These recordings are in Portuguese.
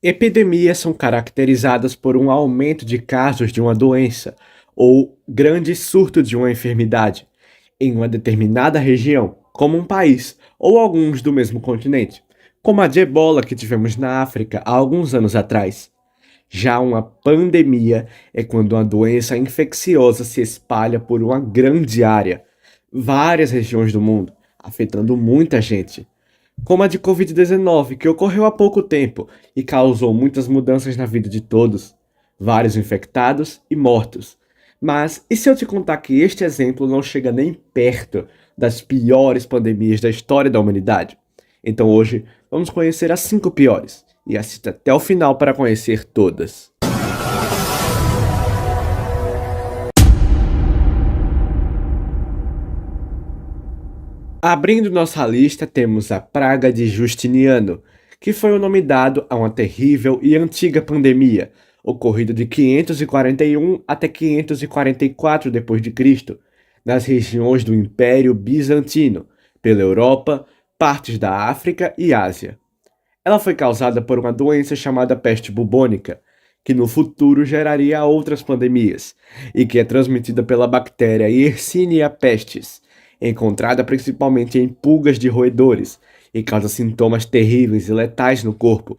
Epidemias são caracterizadas por um aumento de casos de uma doença ou grande surto de uma enfermidade em uma determinada região, como um país ou alguns do mesmo continente, como a de Ebola que tivemos na África há alguns anos atrás. Já uma pandemia é quando uma doença infecciosa se espalha por uma grande área, várias regiões do mundo, afetando muita gente, como a de Covid-19, que ocorreu há pouco tempo e causou muitas mudanças na vida de todos, vários infectados e mortos. Mas e se eu te contar que este exemplo não chega nem perto das piores pandemias da história da humanidade? Então hoje vamos conhecer as 5 piores e assista até o final para conhecer todas. Abrindo nossa lista, temos a Praga de Justiniano, que foi o nome dado a uma terrível e antiga pandemia, ocorrida de 541 até 544 d.C., nas regiões do Império Bizantino, pela Europa, partes da África e Ásia. Ela foi causada por uma doença chamada peste bubônica, que no futuro geraria outras pandemias, e que é transmitida pela bactéria Yersinia pestis, encontrada principalmente em pulgas de roedores, e causa sintomas terríveis e letais no corpo.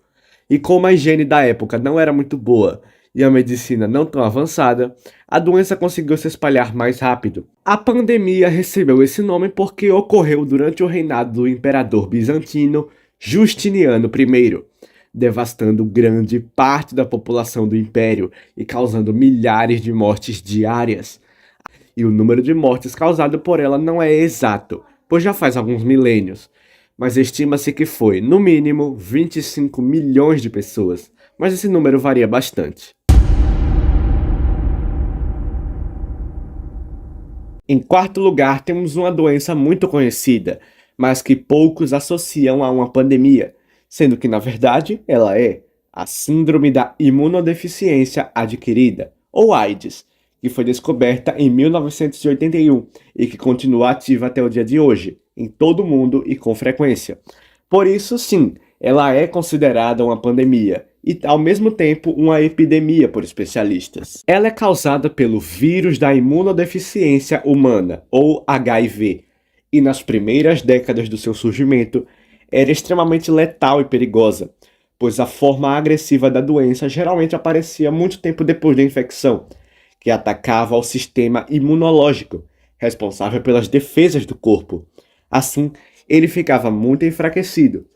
E como a higiene da época não era muito boa e a medicina não tão avançada, a doença conseguiu se espalhar mais rápido. A pandemia recebeu esse nome porque ocorreu durante o reinado do imperador bizantino Justiniano I, devastando grande parte da população do império e causando milhares de mortes diárias. E o número de mortes causado por ela não é exato, pois já faz alguns milênios, mas estima-se que foi, no mínimo, 25 milhões de pessoas, mas esse número varia bastante. Em quarto lugar, temos uma doença muito conhecida, mas que poucos associam a uma pandemia, sendo que, na verdade, ela é a Síndrome da Imunodeficiência Adquirida, ou AIDS, que foi descoberta em 1981 e que continua ativa até o dia de hoje, em todo o mundo e com frequência. Por isso, sim, ela é considerada uma pandemia e, ao mesmo tempo, uma epidemia por especialistas. Ela é causada pelo vírus da imunodeficiência humana, ou HIV, e nas primeiras décadas do seu surgimento era extremamente letal e perigosa, pois a forma agressiva da doença geralmente aparecia muito tempo depois da infecção, que atacava o sistema imunológico, responsável pelas defesas do corpo. Assim, ele ficava muito enfraquecido,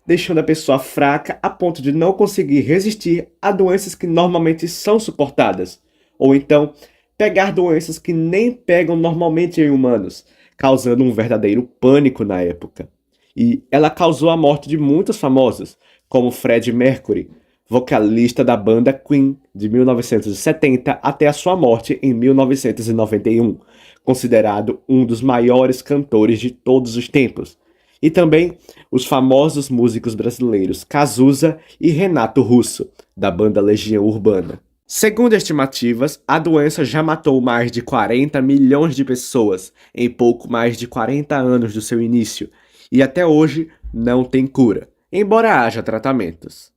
deixando a pessoa fraca a ponto de não conseguir resistir a doenças que normalmente são suportadas, ou então pegar doenças que nem pegam normalmente em humanos, causando um verdadeiro pânico na época. E ela causou a morte de muitos famosos, como Freddie Mercury, vocalista da banda Queen de 1970 até a sua morte em 1991, considerado um dos maiores cantores de todos os tempos. E também os famosos músicos brasileiros Cazuza e Renato Russo, da banda Legião Urbana. Segundo estimativas, a doença já matou mais de 40 milhões de pessoas em pouco mais de 40 anos do seu início, e até hoje não tem cura, embora haja tratamentos.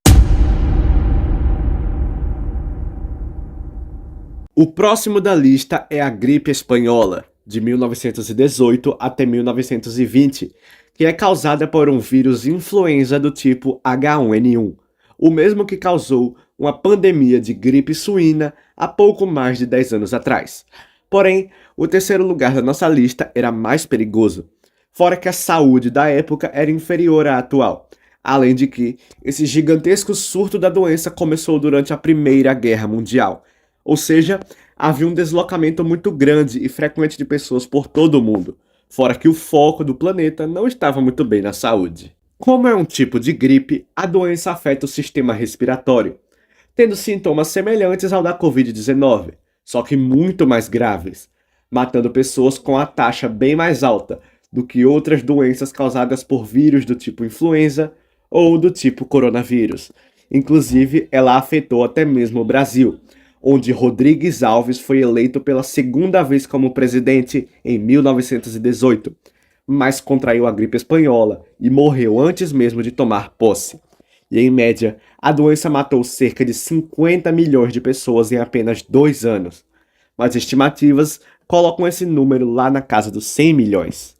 O próximo da lista é a gripe espanhola, de 1918 até 1920, que é causada por um vírus influenza do tipo H1N1, o mesmo que causou uma pandemia de gripe suína há pouco mais de 10 anos atrás. Porém, o terceiro lugar da nossa lista era mais perigoso, fora que a saúde da época era inferior à atual. Além de que, esse gigantesco surto da doença começou durante a Primeira Guerra Mundial, ou seja, havia um deslocamento muito grande e frequente de pessoas por todo o mundo, fora que o foco do planeta não estava muito bem na saúde. Como é um tipo de gripe, a doença afeta o sistema respiratório, tendo sintomas semelhantes ao da Covid-19, só que muito mais graves, matando pessoas com a taxa bem mais alta do que outras doenças causadas por vírus do tipo influenza ou do tipo coronavírus. Inclusive, ela afetou até mesmo o Brasil, onde Rodrigues Alves foi eleito pela segunda vez como presidente em 1918, mas contraiu a gripe espanhola e morreu antes mesmo de tomar posse. e, em média, a doença matou cerca de 50 milhões de pessoas em apenas 2 anos. Mas estimativas colocam esse número lá na casa dos 100 milhões.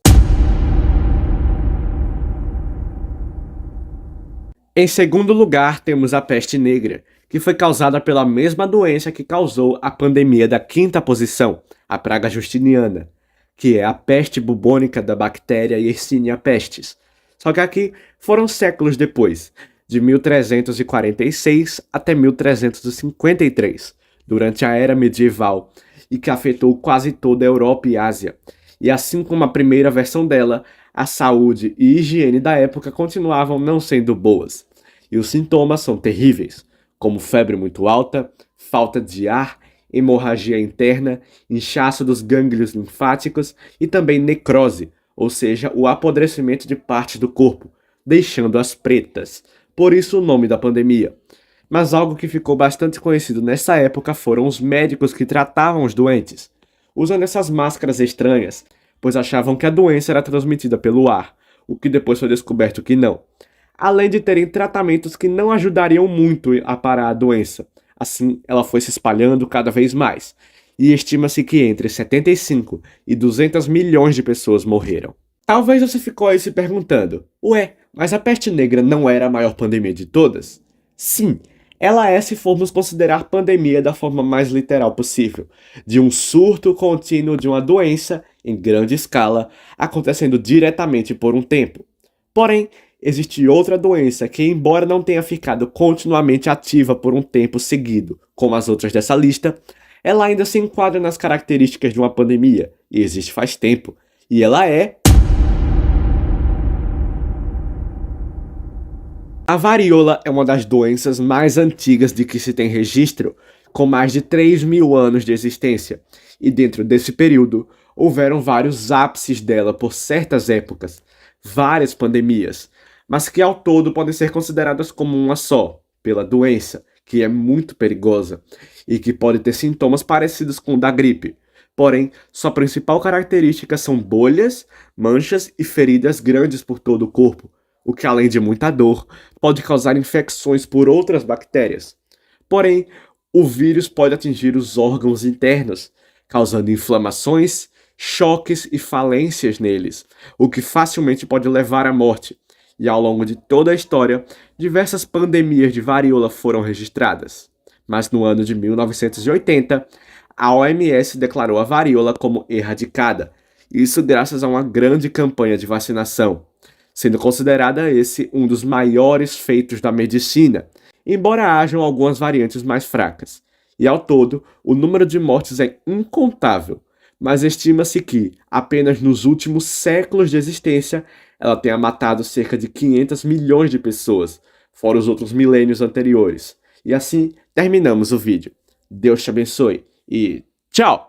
Em segundo lugar, temos a peste negra, que foi causada pela mesma doença que causou a pandemia da quinta posição, a praga justiniana, que é a peste bubônica da bactéria Yersinia pestis. Só que aqui foram séculos depois, de 1346 até 1353, durante a Era Medieval, e que afetou quase toda a Europa e Ásia. E assim como a primeira versão dela, a saúde e higiene da época continuavam não sendo boas. E os sintomas são terríveis, como febre muito alta, falta de ar, hemorragia interna, inchaço dos gânglios linfáticos e também necrose, ou seja, o apodrecimento de partes do corpo, deixando-as pretas. Por isso o nome da pandemia. Mas algo que ficou bastante conhecido nessa época foram os médicos que tratavam os doentes, usando essas máscaras estranhas, pois achavam que a doença era transmitida pelo ar, o que depois foi descoberto que não. Além de terem tratamentos que não ajudariam muito a parar a doença. Assim, ela foi se espalhando cada vez mais, e estima-se que entre 75 e 200 milhões de pessoas morreram. Talvez você ficou aí se perguntando, ué, mas a peste negra não era a maior pandemia de todas? Sim, ela é se formos considerar pandemia da forma mais literal possível, de um surto contínuo de uma doença, em grande escala, acontecendo diretamente por um tempo. Porém, existe outra doença que, embora não tenha ficado continuamente ativa por um tempo seguido, como as outras dessa lista, ela ainda se enquadra nas características de uma pandemia, e existe faz tempo, e ela é a varíola. É uma das doenças mais antigas de que se tem registro, com mais de 3.000 anos de existência, e dentro desse período houveram vários ápices dela por certas épocas, várias pandemias, mas que ao todo podem ser consideradas como uma só, pela doença, que é muito perigosa e que pode ter sintomas parecidos com o da gripe. Porém, sua principal característica são bolhas, manchas e feridas grandes por todo o corpo, o que, além de muita dor, pode causar infecções por outras bactérias. Porém, o vírus pode atingir os órgãos internos, causando inflamações, choques e falências neles, o que facilmente pode levar à morte. E ao longo de toda a história, diversas pandemias de varíola foram registradas. Mas no ano de 1980, a OMS declarou a varíola como erradicada, isso graças a uma grande campanha de vacinação, sendo considerada esse um dos maiores feitos da medicina, embora hajam algumas variantes mais fracas. E ao todo, o número de mortes é incontável, mas estima-se que, apenas nos últimos séculos de existência, ela tenha matado cerca de 500 milhões de pessoas, fora os outros milênios anteriores. E assim, terminamos o vídeo. Deus te abençoe e tchau!